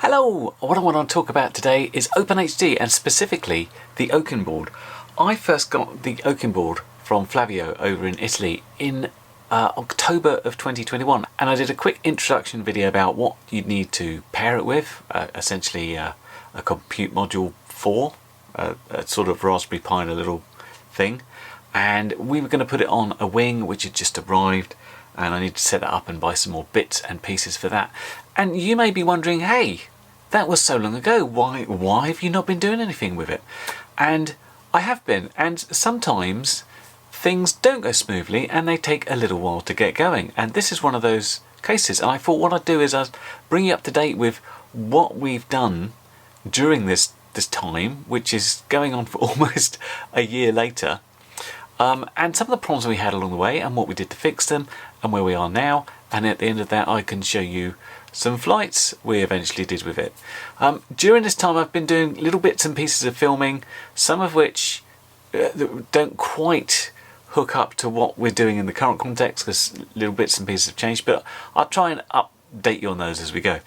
Hello! What I want to talk about today is Open.HD and specifically the Ochin board. I first got the Ochin board from Flavio over in Italy in October of 2021, and I did a quick introduction video about what you'd need to pair it with, essentially a compute module 4, a sort of Raspberry Pi in a little thing, and we were going to put it on a wing which had just arrived, and I need to set it up and buy some more bits and pieces for that. And you may be wondering, hey, that was so long ago, why have you not been doing anything with it? And I have been, and sometimes things don't go smoothly and they take a little while to get going, and this is one of those cases. And I thought what I'd do is I'd bring you up to date with what we've done during this time, which is going on for almost a year later, and some of the problems we had along the way and what we did to fix them and where we are now. And at the end of that I can show you some flights we eventually did with it. During this time I've been doing little bits and pieces of filming, some of which don't quite hook up to what we're doing in the current context because little bits and pieces have changed, but I'll try and update you on those as we go.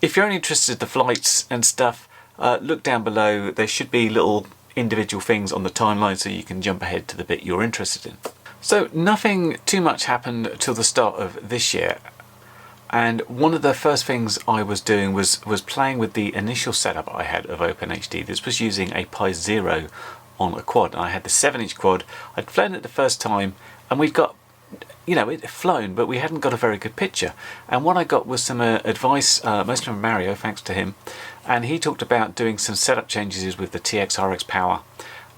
If you're only interested in the flights and stuff, look down below. There should be little individual things on the timeline so you can jump ahead to the bit you're interested in. So nothing too much happened till the start of this year, and one of the first things I was doing was playing with the initial setup I had of Open.HD. This was using a Pi Zero on a quad, and I had the 7-inch quad. I'd flown it the first time and we'd got, you know, it had flown, but we hadn't got a very good picture. And what I got was some advice, mostly from Mario, thanks to him, and he talked about doing some setup changes with the TX-RX power,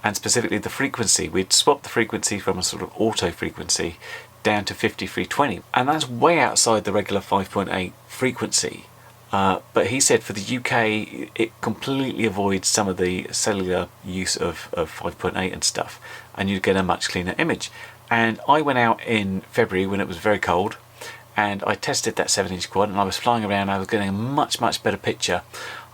and specifically the frequency. We'd swapped the frequency from a sort of auto frequency down to 5320, and that's way outside the regular 5.8 frequency. But he said for the UK it completely avoids some of the cellular use of 5.8 and stuff, and you'd get a much cleaner image. And I went out in February when it was very cold, and I tested that 7-inch quad, and I was flying around. I was getting a much better picture.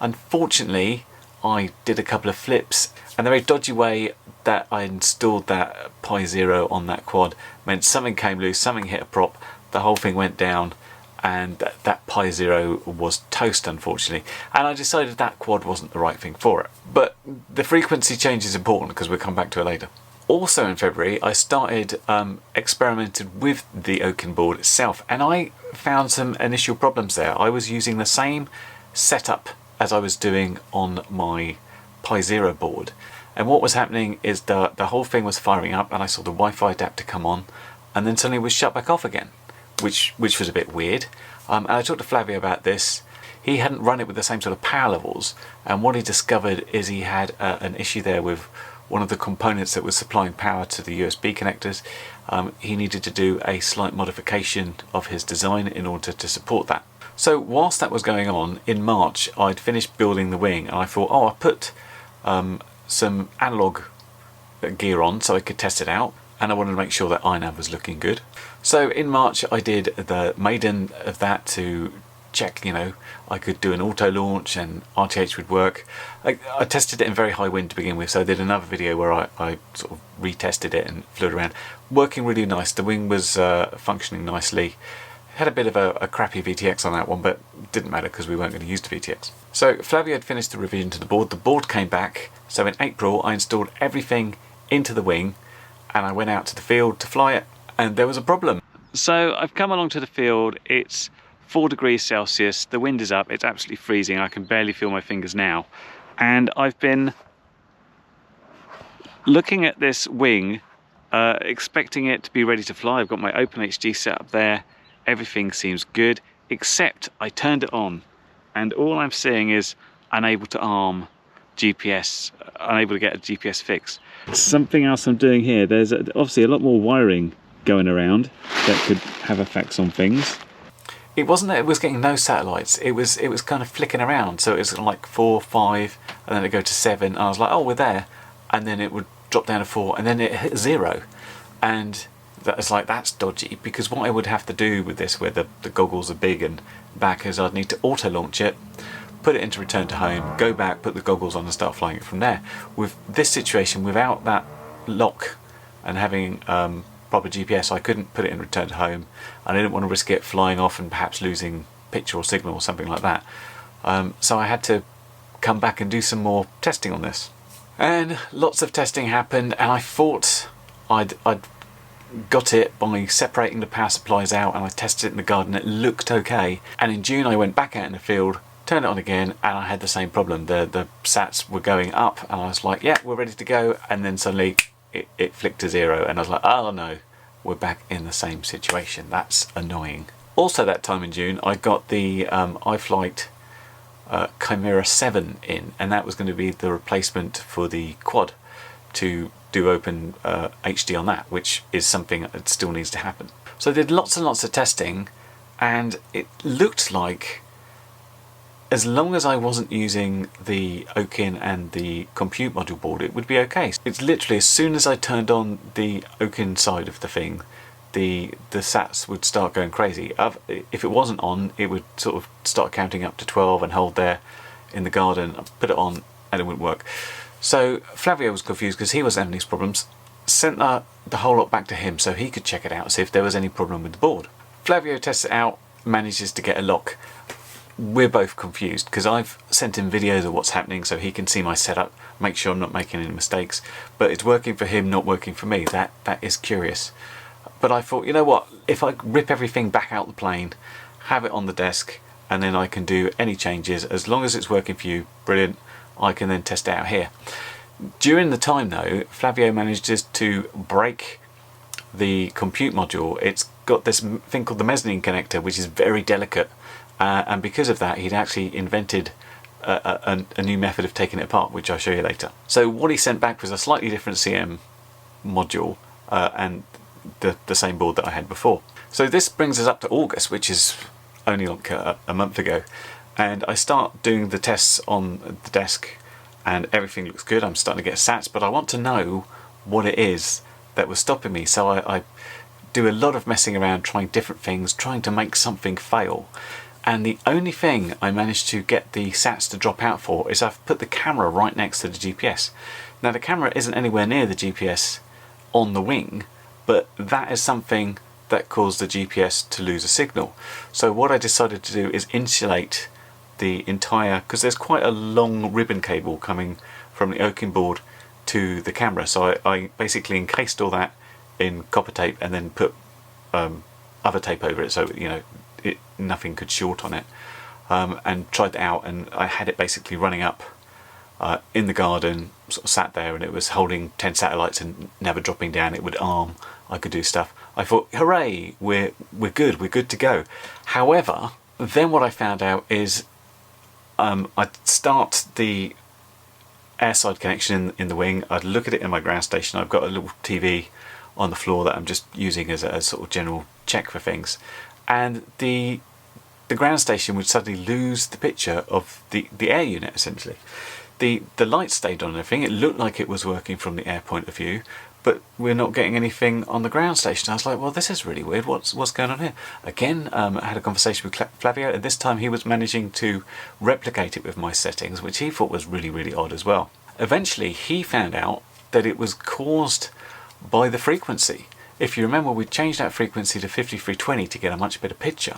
Unfortunately, I did a couple of flips, and the very dodgy way that I installed that Pi Zero on that quad meant something came loose, something hit a prop, the whole thing went down, and that Pi Zero was toast, unfortunately. And I decided that quad wasn't the right thing for it. But the frequency change is important because we'll come back to it later. Also in February I started experimenting with the Ochin board itself, and I found some initial problems there. I was using the same setup as I was doing on my Pi Zero board, and what was happening is the whole thing was firing up, and I saw the Wi-Fi adapter come on and then suddenly it was shut back off again, which was a bit weird. And I talked to Flavio about this. He hadn't run it with the same sort of power levels, and what he discovered is he had an issue there with one of the components that was supplying power to the USB connectors. He needed to do a slight modification of his design in order to support that. So whilst that was going on, in March I'd finished building the wing, and I thought, oh, I'll put some analog gear on so I could test it out, and I wanted to make sure that iNav was looking good. So in March I did the maiden of that to check, you know, I could do an auto launch and RTH would work. I tested it in very high wind to begin with, so I did another video where I sort of retested it and flew it around. Working really nice, the wing was functioning nicely. Had a bit of a crappy VTX on that one, but didn't matter because we weren't going to use the VTX. So Flavio had finished the revision to the board came back, so in April I installed everything into the wing and I went out to the field to fly it, and there was a problem. So I've come along to the field, it's 4 degrees Celsius, the wind is up, it's absolutely freezing, I can barely feel my fingers now. And I've been looking at this wing, expecting it to be ready to fly. I've got my Open.HD set up there, everything seems good, except I turned it on, and all I'm seeing is unable to arm GPS, unable to get a GPS fix. Something else I'm doing here, there's obviously a lot more wiring going around that could have effects on things. It wasn't that it was getting no satellites, it was kind of flicking around, so it was like 4, 5, and then it'd go to 7, and I was like, oh, we're there, and then it would drop down to 4, and then it hit 0, and that's like, that's dodgy, because what I would have to do with this, where the goggles are big and back, is I'd need to auto launch it, put it into return to home, go back, put the goggles on and start flying it from there. With this situation, without that lock and having proper GPS, I couldn't put it in return to home, and I didn't want to risk it flying off and perhaps losing picture or signal or something like that. So I had to come back and do some more testing on this. And lots of testing happened, and I thought I'd got it by separating the power supplies out, and I tested it in the garden. It looked okay, and in June I went back out in the field, turned it on again, and I had the same problem. The sats were going up, and I was like, yeah, we're ready to go, and then suddenly it flicked to 0, and I was like, oh no, we're back in the same situation. That's annoying. Also that time in June I got the iFlight Chimera 7 in, and that was going to be the replacement for the quad to do Open.HD on that, which is something that still needs to happen. So I did lots and lots of testing, and it looked like as long as I wasn't using the Ochin and the compute module board, it would be okay. It's literally as soon as I turned on the Ochin side of the thing, the sats would start going crazy. If it wasn't on, it would sort of start counting up to 12 and hold there in the garden. I'd put it on and it wouldn't work. So Flavio was confused because he was having these problems. Sent the whole lot back to him so he could check it out, see if there was any problem with the board. Flavio tests it out, manages to get a lock. We're both confused because I've sent him videos of what's happening so he can see my setup, make sure I'm not making any mistakes. But it's working for him, not working for me. That is curious. But I thought, you know what, if I rip everything back out the plane, have it on the desk, and then I can do any changes, as long as it's working for you, brilliant, I can then test it out here. During the time though, Flavio manages to break the compute module. It's got this thing called the mezzanine connector, which is very delicate, and because of that he'd actually invented a new method of taking it apart, which I'll show you later. So what he sent back was a slightly different CM module and the same board that I had before. So this brings us up to August, which is only like a month ago, and I start doing the tests on the desk and everything looks good. I'm starting to get sats, but I want to know what it is that was stopping me. So I do a lot of messing around, trying different things, trying to make something fail. And the only thing I managed to get the sats to drop out for is I've put the camera right next to the GPS. Now the camera isn't anywhere near the GPS on the wing, but that is something that caused the GPS to lose a signal. So what I decided to do is insulate the entire, because there's quite a long ribbon cable coming from the Ochin board to the camera. So I basically encased all that in copper tape and then put other tape over it so nothing could short on it, and tried that out, and I had it basically running up in the garden, sort of sat there, and it was holding 10 satellites and never dropping down. It would arm, I could do stuff. I thought, hooray, we're good to go. However, then what I found out is I'd start the airside connection in the wing, I'd look at it in my ground station. I've got a little TV on the floor that I'm just using as a sort of general check for things, and the ground station would suddenly lose the picture of the air unit. Essentially the light stayed on and everything, it looked like it was working from the air point of view, but we're not getting anything on the ground station. I was like, well, this is really weird, what's going on here? Again, I had a conversation with Flavio, and this time he was managing to replicate it with my settings, which he thought was really odd as well. Eventually he found out that it was caused by the frequency. If you remember, we changed that frequency to 5320 to get a much better picture,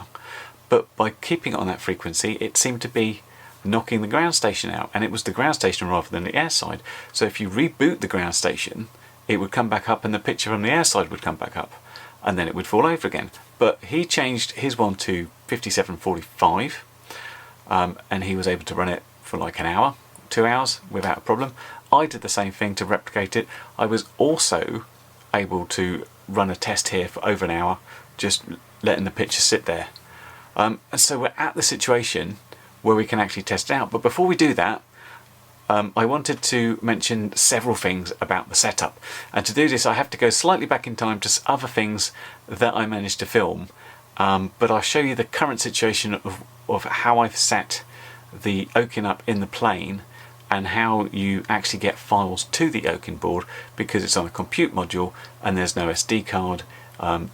but by keeping it on that frequency it seemed to be knocking the ground station out, and it was the ground station rather than the air side. So if you reboot the ground station, it would come back up and the picture from the air side would come back up, and then it would fall over again. But he changed his one to 5745, and he was able to run it for like an hour, 2 hours without a problem. I did the same thing to replicate it. I was also able to run a test here for over an hour, just letting the picture sit there. And so we're at the situation where we can actually test it out. But before we do that, I wanted to mention several things about the setup. And to do this, I have to go slightly back in time to other things that I managed to film. But I'll show you the current situation of how I've set the Ochin up in the plane, and how you actually get files to the Ochin board, because it's on a compute module and there's no SD card.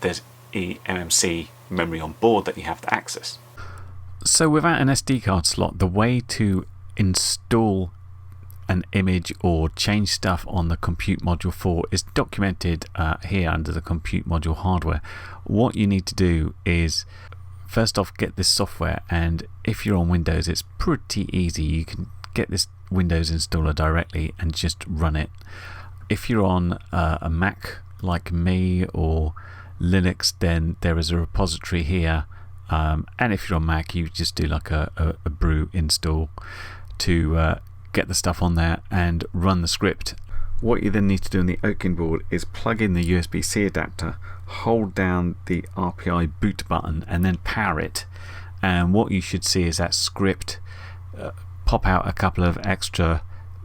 There's eMMC memory on board that you have to access. So without an SD card slot, the way to install an image or change stuff on the compute module 4 is documented here under the compute module hardware. What you need to do is first off get this software, and if you're on Windows it's pretty easy. You can get this Windows installer directly and just run it. If you're on a Mac like me or Linux, then there is a repository here, and if you're on Mac you just do like a brew install to get the stuff on there and run the script. What you then need to do on the Ochin board is plug in the USB-C adapter, hold down the RPI boot button and then power it, and what you should see is that script pop out a couple of extra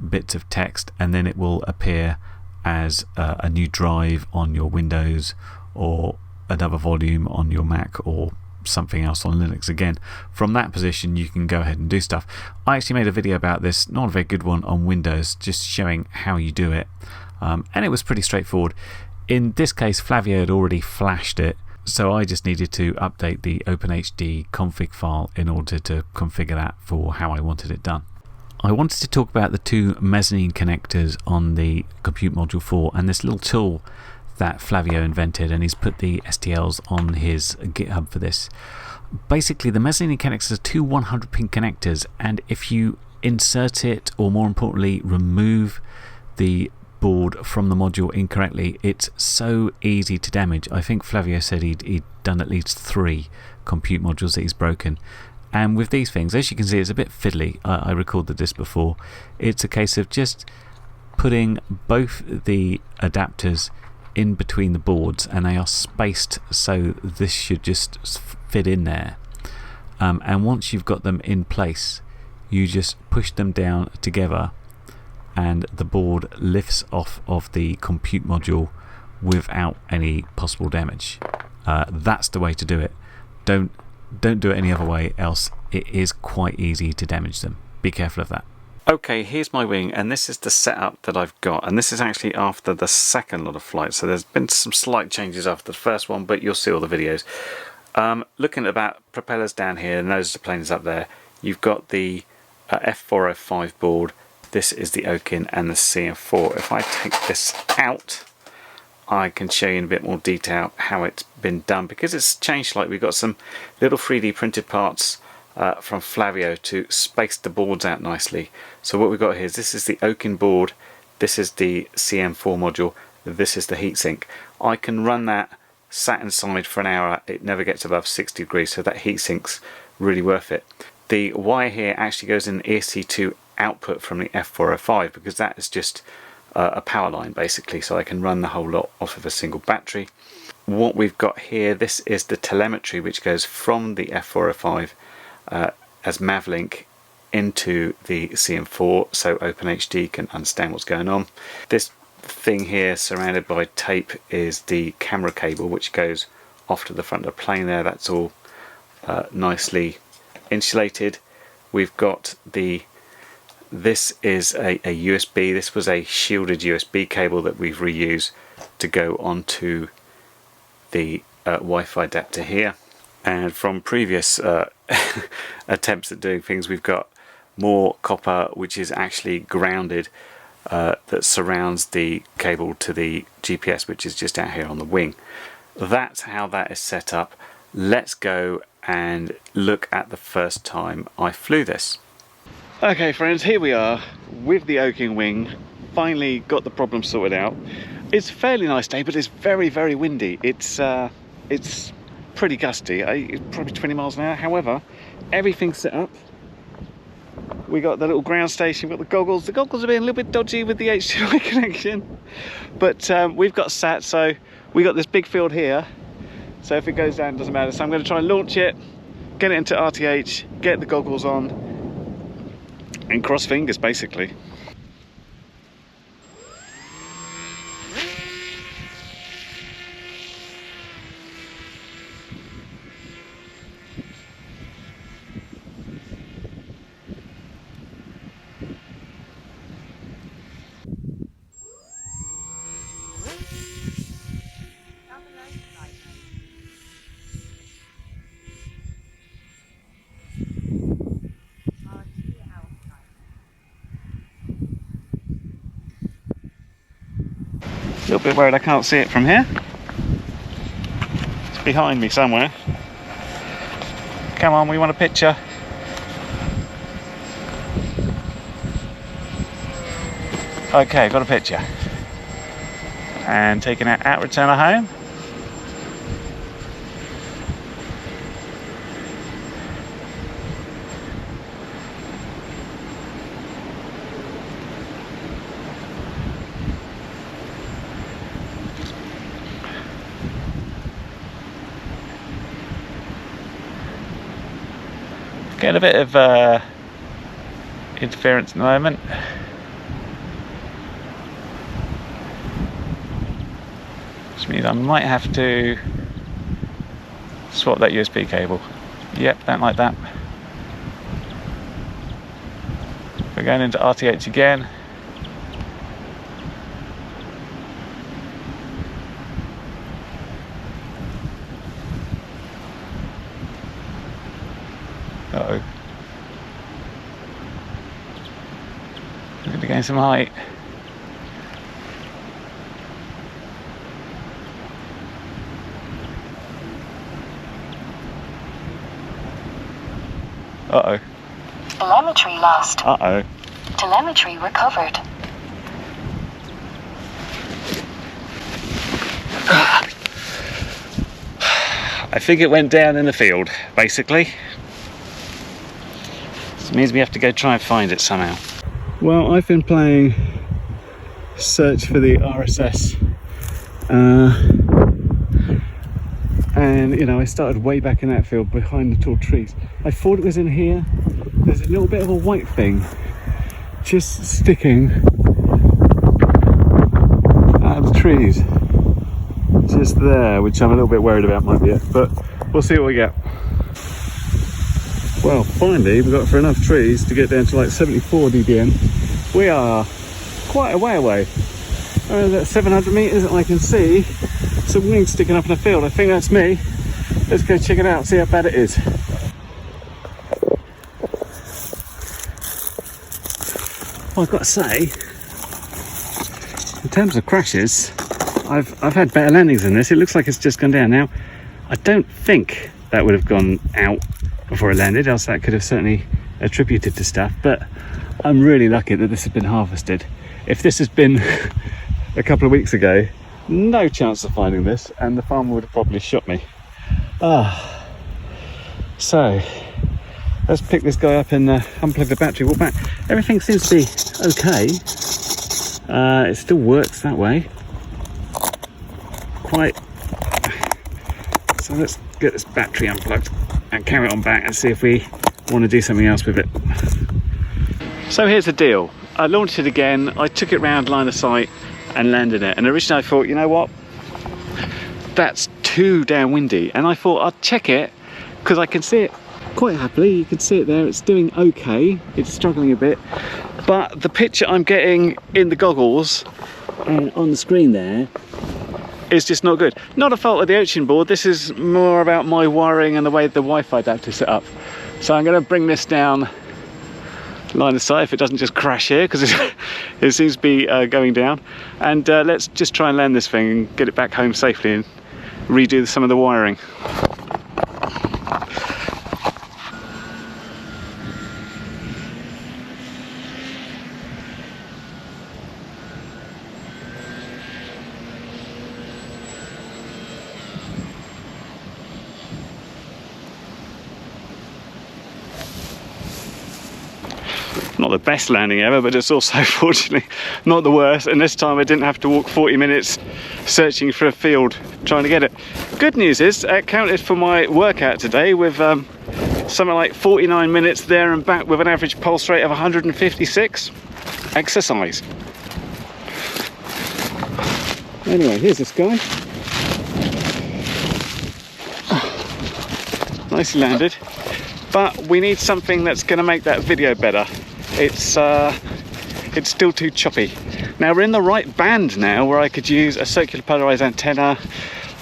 bits of text, and then it will appear as a new drive on your Windows or another volume on your Mac or something else on Linux. Again, from that position you can go ahead and do stuff. I actually made a video about this, not a very good one, on Windows, just showing how you do it, and it was pretty straightforward. In this case Flavio had already flashed it, so I just needed to update the Open.HD config file in order to configure that for how I wanted it done. I wanted to talk about the two mezzanine connectors on the Compute Module 4 and this little tool that Flavio invented, and he's put the STLs on his GitHub for this. Basically the mezzanine connectors are two 100 pin connectors, and if you insert it, or more importantly remove the board from the module incorrectly, it's so easy to damage. I think Flavio said he'd done at least 3 compute modules that he's broken. And with these things, as you can see, it's a bit fiddly. I recorded this before. It's a case of just putting both the adapters in between the boards, and they are spaced so this should just fit in there, and once you've got them in place you just push them down together and the board lifts off of the compute module without any possible damage. That's the way to do it. Don't do it any other way, else it is quite easy to damage them. Be careful of that. Okay, here's my wing, and this is the setup that I've got, and this is actually after the second lot of flights, so there's been some slight changes after the first one, but you'll see all the videos. Looking at about propellers down here, nose of the plane is up there. You've got the F405 board, this is the Ochin and the CM4. If I take this out, I can show you in a bit more detail how it's been done, because it's changed slightly. We've got some little 3D printed parts from Flavio to space the boards out nicely. So what we've got here is, this is the Ochin board, this is the CM4 module, this is the heatsink. I can run that sat inside for an hour, it never gets above 60 degrees, so that heatsink's really worth it. The wire here actually goes in ESC2 output from the F405, because that is just a power line basically, so I can run the whole lot off of a single battery. What we've got here, this is the telemetry which goes from the F405 as Mavlink into the CM4, so Open.HD can understand what's going on. This thing here surrounded by tape is the camera cable which goes off to the front of the plane there. That's all nicely insulated. We've got this is a USB. This was a shielded USB cable that we've reused to go onto the Wi-Fi adapter here. And from previous attempts at doing things, we've got more copper which is actually grounded that surrounds the cable to the GPS, which is just out here on the wing. That's how that is set up. Let's go and look at the first time I flew this. Okay friends, here we are with the Ochin wing. Finally got the problem sorted out. It's a fairly nice day, but it's very, very windy. It's pretty gusty. It's probably 20 miles an hour. However, everything's set up. We got the little ground station, we've got the goggles. The goggles are being a little bit dodgy with the HDMI connection, but we've got sat, so we got this big field here. So if it goes down, it doesn't matter. So I'm going to try and launch it, get it into RTH, get the goggles on, and cross fingers basically. A little bit worried I can't see it from here. It's behind me somewhere. Come on, we want a picture. Okay, got a picture. And taking it out, return her home. Getting a bit of interference at the moment. Which means I might have to swap that USB cable. Yep, don't like that. We're going into RTH again. Uh-oh. We're going to gain some height. Uh-oh. Telemetry lost. Uh-oh. Telemetry recovered. I think it went down in the field, basically. This means we have to go try and find it somehow. Well, I've been playing search for the RSS. And you know, I started way back in that field behind the tall trees. I thought it was in here. There's a little bit of a white thing just sticking out of the trees just there, which I'm a little bit worried about might be it, but we'll see what we get. Well, finally we got for enough trees to get down to like 74 dBm. We are quite a way away. That's 700 meters, and I can see some wings sticking up in the field. I think that's me. Let's go check it out, see how bad it is. Well, I've got to say, in terms of crashes, I've had better landings than this. It looks like it's just gone down. Now, I don't think that would have gone out before it landed, else that could have certainly attributed to stuff, but I'm really lucky that this has been harvested. If this has been a couple of weeks ago, no chance of finding this, and the farmer would have probably shot me. So let's pick this guy up and unplug the battery, walk back. Everything seems to be okay. It still works that way. So let's get this battery unplugged and carry it on back and see if we want to do something else with it. So here's the deal. I launched it again, I took it round line of sight and landed it, and originally I thought, you know what, that's too downwindy, and I thought I'd check it because I can see it quite happily. You can see it there, it's doing okay, it's struggling a bit, but the picture I'm getting in the goggles and on the screen there is just not good. Not a fault of the Ochin board, this is more about my wiring and the way the Wi-Fi adapter is set up. So I'm going to bring this down line of sight if it doesn't just crash here, because it seems to be going down, and let's just try and land this thing and get it back home safely and redo some of the wiring. Not the best landing ever, but it's also fortunately not the worst, and this time I didn't have to walk 40 minutes searching for a field trying to get it. Good news is it counted for my workout today with something like 49 minutes there and back with an average pulse rate of 156. Exercise. Anyway, here's this guy. Nicely landed, but we need something that's going to make that video better. It's still too choppy. Now we're in the right band now where I could use a circular polarized antenna,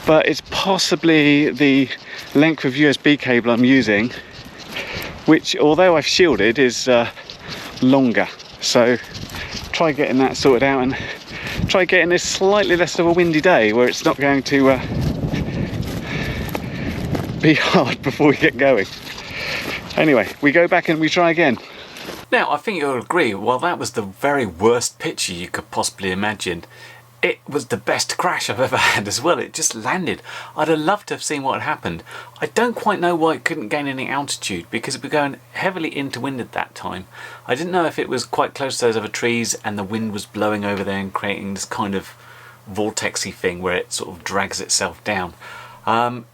but it's possibly the length of USB cable I'm using, which, although I've shielded, is longer. So try getting that sorted out and try getting this slightly less of a windy day where it's not going to be hard before we get going. Anyway, we go back and we try again. Now, I think you'll agree, while that was the very worst picture you could possibly imagine, it was the best crash I've ever had as well. It just landed. I'd have loved to have seen what had happened. I don't quite know why it couldn't gain any altitude, because it was going heavily into wind at that time. I didn't know if it was quite close to those other trees and the wind was blowing over there and creating this kind of vortexy thing where it sort of drags itself down.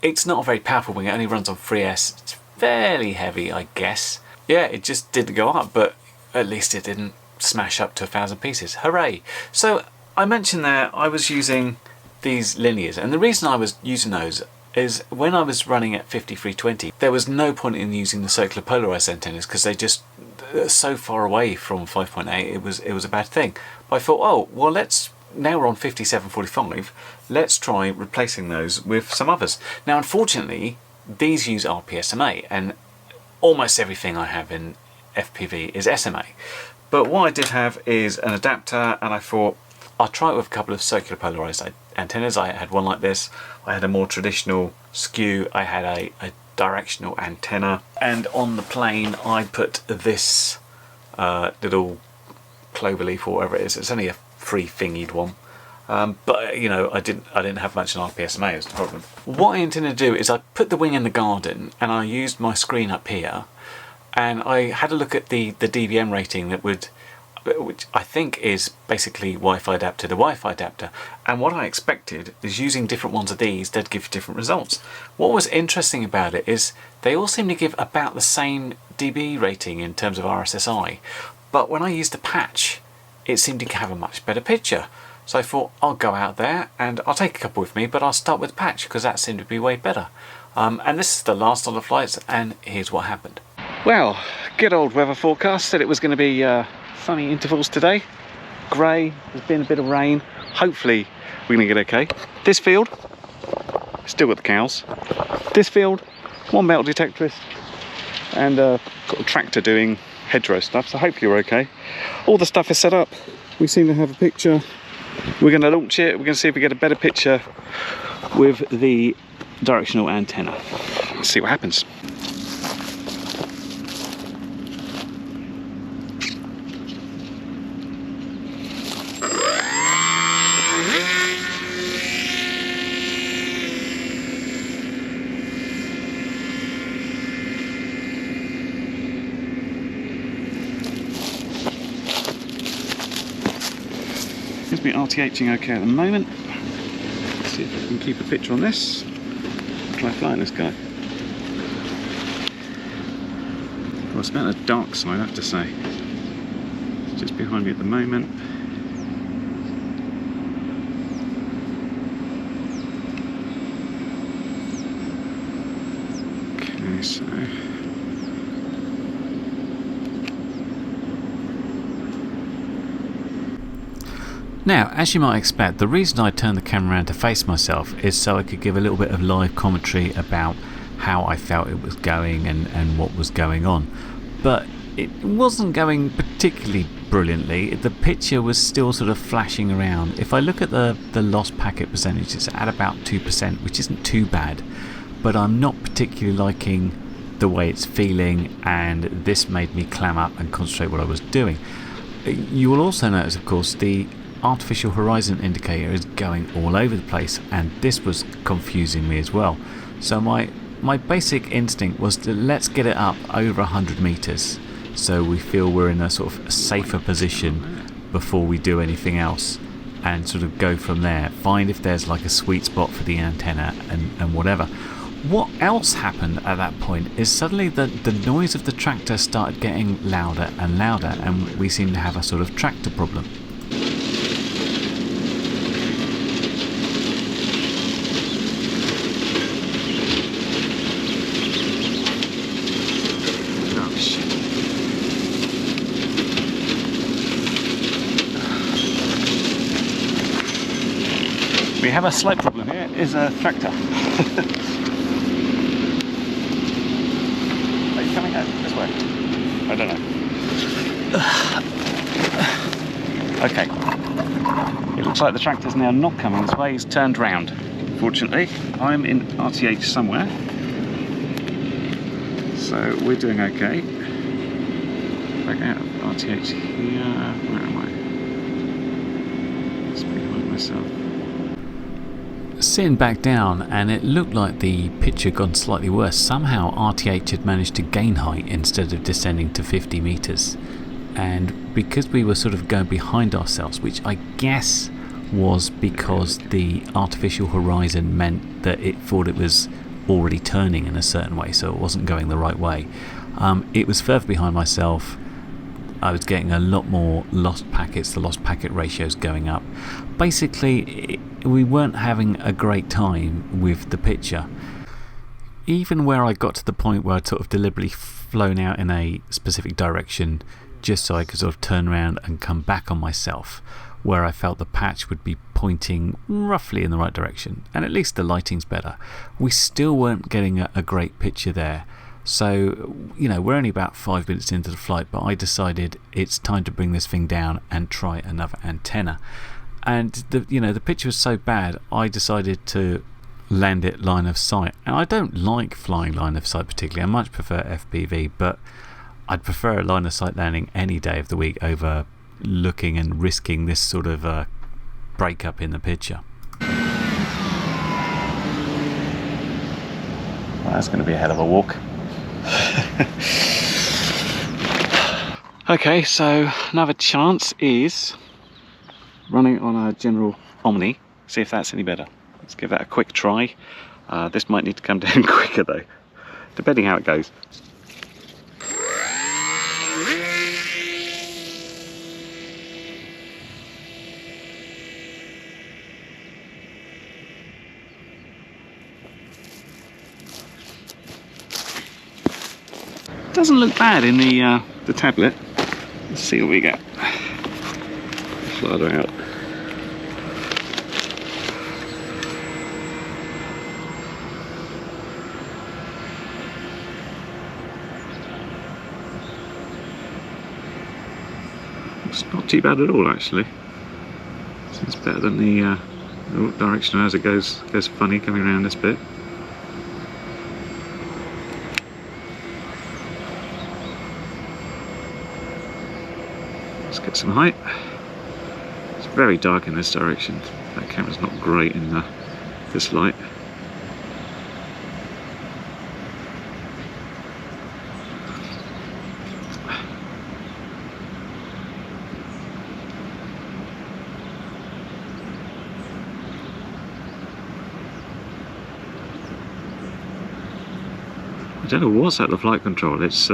It's not a very powerful wing. It only runs on 3S. It's fairly heavy, I guess. Yeah, it just didn't go up, but at least it didn't smash up to 1,000 pieces. Hooray! So I mentioned there I was using these linears, and the reason I was using those is when I was running at 5320, there was no point in using the circular polarised antennas because they just so far away from 5.8. It was a bad thing. But I thought, oh well, now we're on 5745. Let's try replacing those with some others. Now, unfortunately, these use RPSMA, and almost everything I have in FPV is SMA. But what I did have is an adapter, and I thought I'll try it with a couple of circular polarised antennas. I had one like this, I had a more traditional skew, I had a directional antenna, and on the plane I put this little clover leaf or whatever it is. It's only a free thingied one. But you know, I didn't have much on RPSMA, is the problem. What I intended to do is I put the wing in the garden and I used my screen up here, and I had a look at the DVM rating which I think is basically Wi-Fi adapter to Wi-Fi adapter, and what I expected is using different ones of these, they'd give different results. What was interesting about it is they all seem to give about the same dB rating in terms of RSSI, but when I used the patch it seemed to have a much better picture. So I thought I'll go out there and I'll take a couple with me, but I'll start with the patch because that seemed to be way better. And this is the last of the flights, and here's what happened. Well, good old weather forecast said it was going to be sunny intervals today. Grey, there's been a bit of rain. Hopefully we're going to get okay. This field, still got the cows. This field, one metal detectorist, and got a tractor doing hedgerow stuff, so hopefully we're okay. All the stuff is set up. We seem to have a picture. We're going to launch it. We're going to see if we get a better picture with the directional antenna. Let's see what happens. Seems to be RTHing okay at the moment. Let's see if I can keep a picture on this. Try flying this guy. Well, it's about the dark side, I have to say. It's just behind me at the moment. Okay, so now, as you might expect, the reason I turned the camera around to face myself is so I could give a little bit of live commentary about how I felt it was going and what was going on. But it wasn't going particularly brilliantly. The picture was still sort of flashing around. If I look at the lost packet percentage, it's at about 2%, which isn't too bad. But I'm not particularly liking the way it's feeling, and this made me clam up and concentrate what I was doing. You will also notice, of course, the artificial horizon indicator is going all over the place, and this was confusing me as well. So my basic instinct was to let's get it up over 100 meters so we feel we're in a sort of safer position before we do anything else, and sort of go from there, find if there's like a sweet spot for the antenna and whatever. What else happened at that point is suddenly the noise of the tractor started getting louder and louder, and we seemed to have a sort of tractor problem. we have a slight problem here. Is a tractor. Are you coming out this way? I don't know. Okay. It looks like the tractor's now not coming this way. He's turned round. Fortunately, I'm in RTH somewhere. So we're doing okay. Back out of RTH here. Where am I? Just behind myself. Sitting back down, and it looked like the pitch had gone slightly worse. Somehow RTH had managed to gain height instead of descending to 50 metres. And because we were sort of going behind ourselves, which I guess was because the artificial horizon meant that it thought it was already turning in a certain way, so it wasn't going the right way. It was further behind myself. I was getting a lot more lost packets, the lost packet ratios going up. Basically, we weren't having a great time with the picture. Even where I got to the point where I'd sort of deliberately flown out in a specific direction just so I could sort of turn around and come back on myself, where I felt the patch would be pointing roughly in the right direction, and at least the lighting's better. We still weren't getting a great picture there. So, you know, we're only about 5 minutes into the flight, but I decided it's time to bring this thing down and try another antenna. And the picture was so bad, I decided to land it line of sight. And I don't like flying line of sight particularly. I much prefer FPV, but I'd prefer a line of sight landing any day of the week over looking and risking this sort of breakup in the picture. Well, that's going to be a hell of a walk. Okay, so another chance is running on a general Omni. See if that's any better. Let's give that a quick try. This might need to come down quicker though, depending how it goes. Doesn't look bad in the tablet. Let's see what we get. Fly her out. It's not too bad at all, actually. Seems better than the direction as it goes funny coming around this bit. Let's get some height. It's very dark in this direction. That camera's not great in this light. I don't know what's out of flight control. It's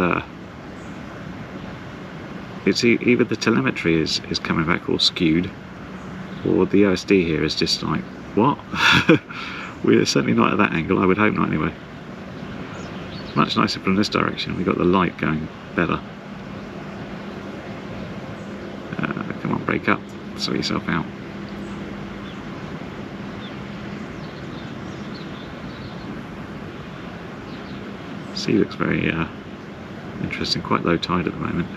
either the telemetry is coming back all skewed, or the OSD here is just like, what? We're certainly not at that angle, I would hope not anyway. Much nicer from this direction, we got the light going better. Come on, break up, sort yourself out. Sea looks very interesting, quite low tide at the moment.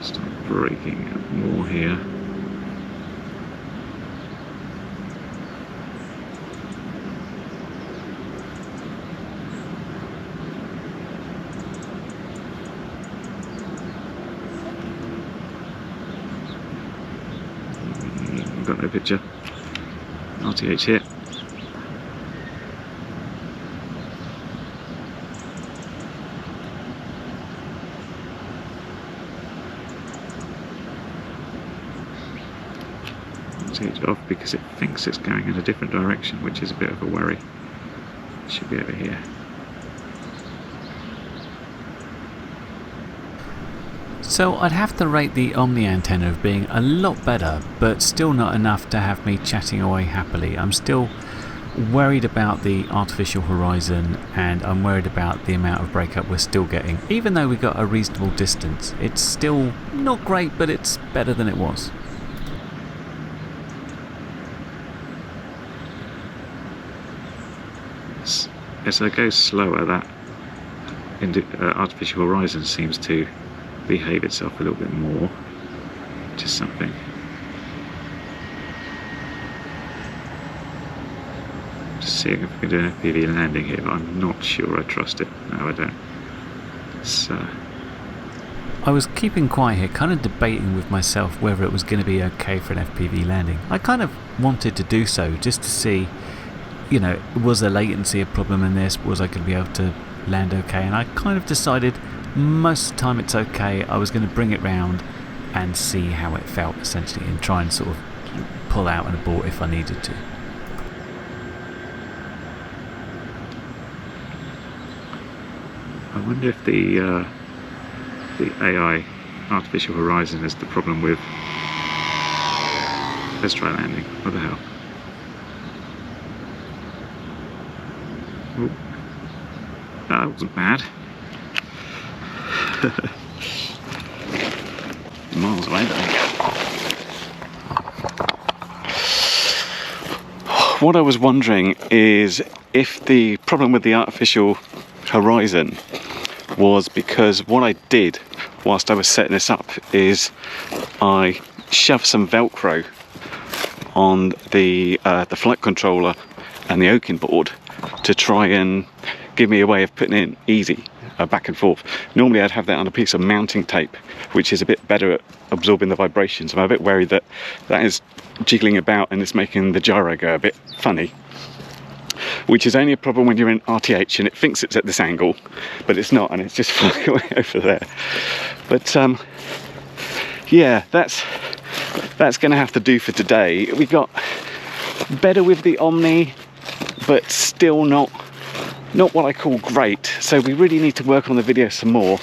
Start breaking up more here. I've got no picture. RTH here. It off because it thinks it's going in a different direction, which is a bit of a worry. It should be over here. So I'd have to rate the Omni antenna of being a lot better, but still not enough to have me chatting away happily. I'm still worried about the artificial horizon, and I'm worried about the amount of breakup we're still getting. Even though we got a reasonable distance, it's still not great, but it's better than it was. As it goes slower, that artificial horizon seems to behave itself a little bit more, which is something. Just seeing if we can do an FPV landing here, but I'm not sure I trust it. No, I don't. I was keeping quiet here, kind of debating with myself whether it was going to be okay for an FPV landing. I kind of wanted to do so just to see, you know, was there latency a problem in this? Was I going to be able to land okay? And I kind of decided most of the time it's okay. I was going to bring it round and see how it felt essentially, and try and sort of pull out and abort if I needed to. I wonder if the AI artificial horizon is the problem with. Let's try landing. What the hell? Ooh. That wasn't bad. Miles away, there we go. What I was wondering is if the problem with the artificial horizon was because what I did whilst I was setting this up is I shoved some Velcro on the flight controller and the Ochin board to try and give me a way of putting it in easy back and forth. Normally I'd have that on a piece of mounting tape, which is a bit better at absorbing the vibrations. I'm a bit worried that that is jiggling about and it's making the gyro go a bit funny, which is only a problem when you're in RTH and it thinks it's at this angle, but it's not, and it's just flying away over there. But yeah, that's going to have to do for today. We got better with the Omni, but still not what I call great. So we really need to work on the video some more,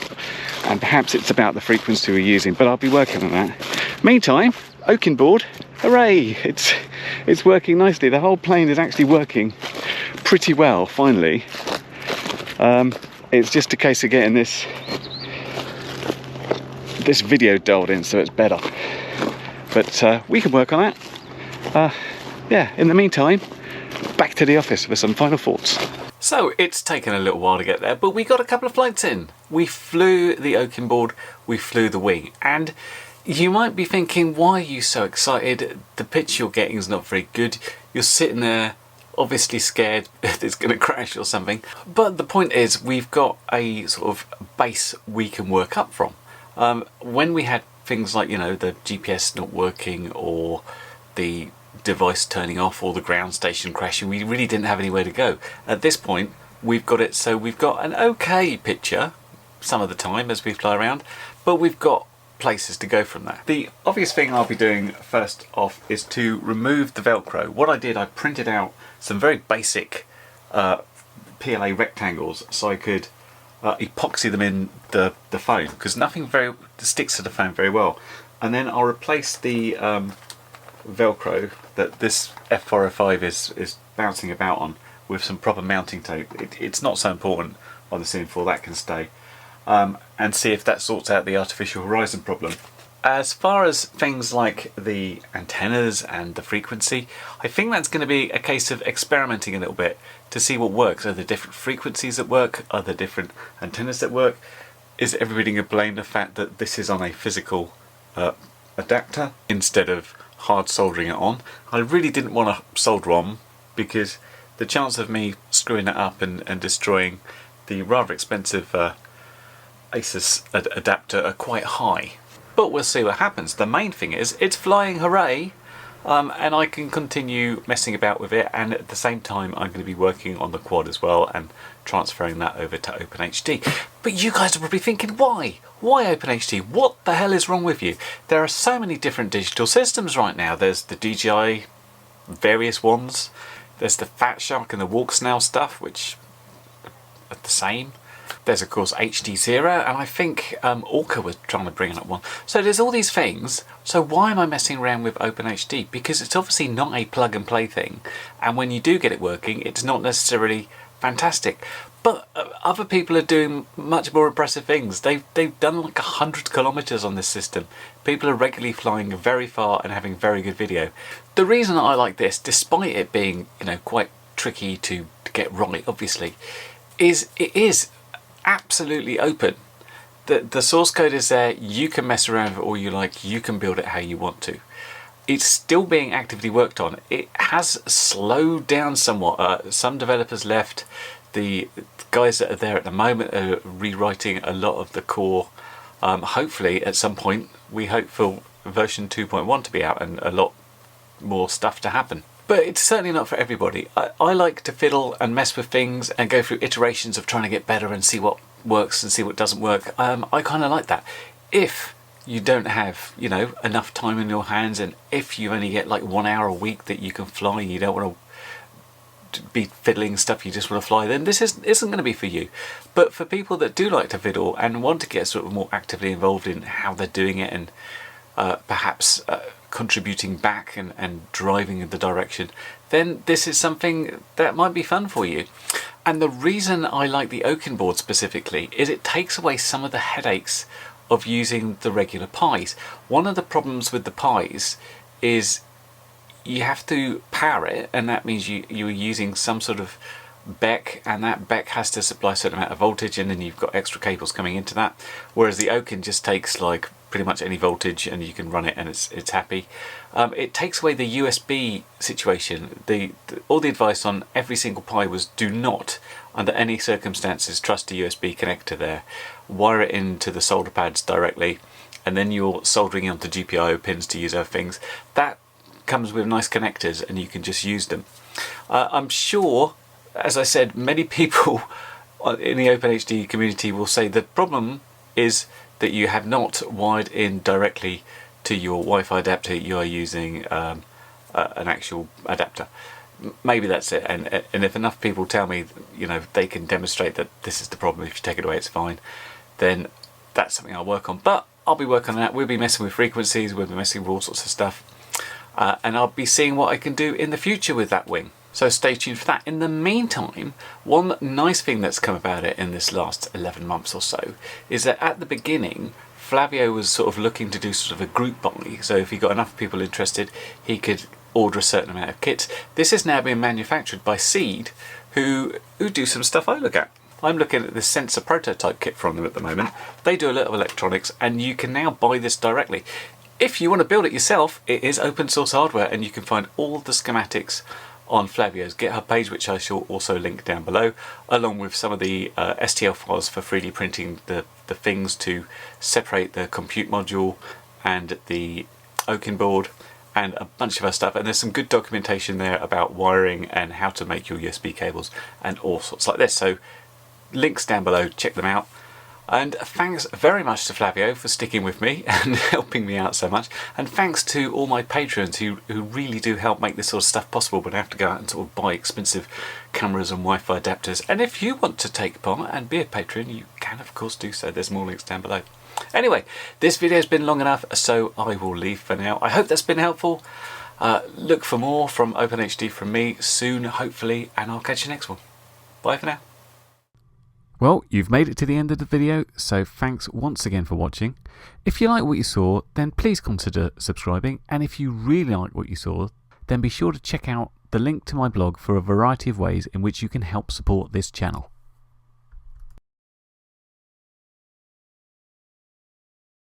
and perhaps it's about the frequency we're using, but I'll be working on that. Meantime, Ochin board, hooray! It's working nicely. The whole plane is actually working pretty well, finally. It's just a case of getting this video dialed in so it's better. But we can work on that. Yeah, in the meantime, back to the office for some final thoughts. So it's taken a little while to get there, but we got a couple of flights in. We flew the Ochin board, we flew the wing, and you might be thinking, why are you so excited? The pitch you're getting is not very good. You're sitting there obviously scared it's going to crash or something. But the point is, we've got a sort of base we can work up from. When we had things like, you know, the GPS not working or the device turning off or the ground station crashing, we really didn't have anywhere to go. At this point, we've got it, so we've got an okay picture some of the time as we fly around, but we've got places to go from there. The obvious thing I'll be doing first off is to remove the Velcro. What I did, I printed out some very basic PLA rectangles so I could epoxy them in the phone, because nothing very sticks to the phone very well. And then I'll replace the Velcro that this F405 is bouncing about on with some proper mounting tape. It's not so important on the Sim4, that can stay. And see if that sorts out the artificial horizon problem. As far as things like the antennas and the frequency, I think that's going to be a case of experimenting a little bit to see what works. Are there different frequencies that work? Are there different antennas that work? Is everybody going to blame the fact that this is on a physical adapter instead of hard soldering it on? I really didn't want to solder on, because the chance of me screwing it up and destroying the rather expensive ASUS adapter are quite high. But we'll see what happens. The main thing is it's flying, hooray, and I can continue messing about with it, and at the same time I'm going to be working on the quad as well and transferring that over to Open.HD. But you guys are probably thinking, why? Why Open.HD? What the hell is wrong with you? There are so many different digital systems right now. There's the DJI, various ones. There's the Fat Shark and the Walk Snail stuff, which are the same. There's of course HD0, and I think Orca was trying to bring up one. So there's all these things. So why am I messing around with Open.HD? Because it's obviously not a plug and play thing, and when you do get it working, it's not necessarily fantastic. But other people are doing much more impressive things. They've done like 100 kilometers on this system. People are regularly flying very far and having very good video. The reason I like this, despite it being, you know, quite tricky to get right, obviously, is it is absolutely open. The source code is there. You can mess around with it all you like. You can build it how you want to. it's still being actively worked on. It has slowed down somewhat. Some developers left. The guys that are there at the moment are rewriting a lot of the core. Hopefully at some point we hope for version 2.1 to be out and a lot more stuff to happen. But it's certainly not for everybody. I like to fiddle and mess with things and go through iterations of trying to get better and see what works and see what doesn't work. I kind of like that. If you don't have, you know, enough time in your hands, and if you only get like 1 hour a week that you can fly, you don't want to be fiddling stuff, you just want to fly, then this isn't going to be for you. But for people that do like to fiddle and want to get sort of more actively involved in how they're doing it, and perhaps contributing back and driving in the direction, then this is something that might be fun for you. And the reason I like the Ochin board specifically is it takes away some of the headaches of using the regular pies. One of the problems with the pies is you have to power it, and that means you're using some sort of BEC, and that BEC has to supply a certain amount of voltage, and then you've got extra cables coming into that, whereas the Ochin just takes like pretty much any voltage and you can run it and it's happy. It takes away the USB situation. All the advice on every single Pi was do not, under any circumstances, trust a USB connector there. Wire it into the solder pads directly, and then you're soldering onto GPIO pins to use other things. That comes with nice connectors and you can just use them. I'm sure, as I said, many people in the Open.HD community will say the problem is that you have not wired in directly to your Wi-Fi adapter. You are using an actual adapter. Maybe that's it, and if enough people tell me, you know, they can demonstrate that this is the problem, if you take it away it's fine, then that's something I'll work on. But I'll be working on that. We'll be messing with frequencies, we'll be messing with all sorts of stuff, and I'll be seeing what I can do in the future with that wing. So stay tuned for that. In the meantime, one nice thing that's come about it in this last 11 months or so is that at the beginning, Flavio was sort of looking to do sort of a group buy. So if he got enough people interested, he could order a certain amount of kits. This is now being manufactured by Seed, who do some stuff I look at. I'm looking at this sensor prototype kit from them at the moment. They do a lot of electronics, and you can now buy this directly. If you want to build it yourself, it is open source hardware, and you can find all the schematics on Flavio's GitHub page, which I shall also link down below, along with some of the STL files for 3D printing the things to separate the compute module and the Ochin board, and a bunch of other stuff. And there's some good documentation there about wiring and how to make your USB cables and all sorts like this. So links down below, check them out. And thanks very much to Flavio for sticking with me and helping me out so much. And thanks to all my patrons who really do help make this sort of stuff possible, but I have to go out and sort of buy expensive cameras and Wi-Fi adapters. And if you want to take part and be a patron, you can of course do so. There's more links down below. Anyway, this video has been long enough, so I will leave for now. I hope that's been helpful. Look for more from Open.HD from me soon, hopefully, and I'll catch you next one. Bye for now. Well, you've made it to the end of the video, so thanks once again for watching. If you like what you saw, then please consider subscribing, and if you really like what you saw, then be sure to check out the link to my blog for a variety of ways in which you can help support this channel.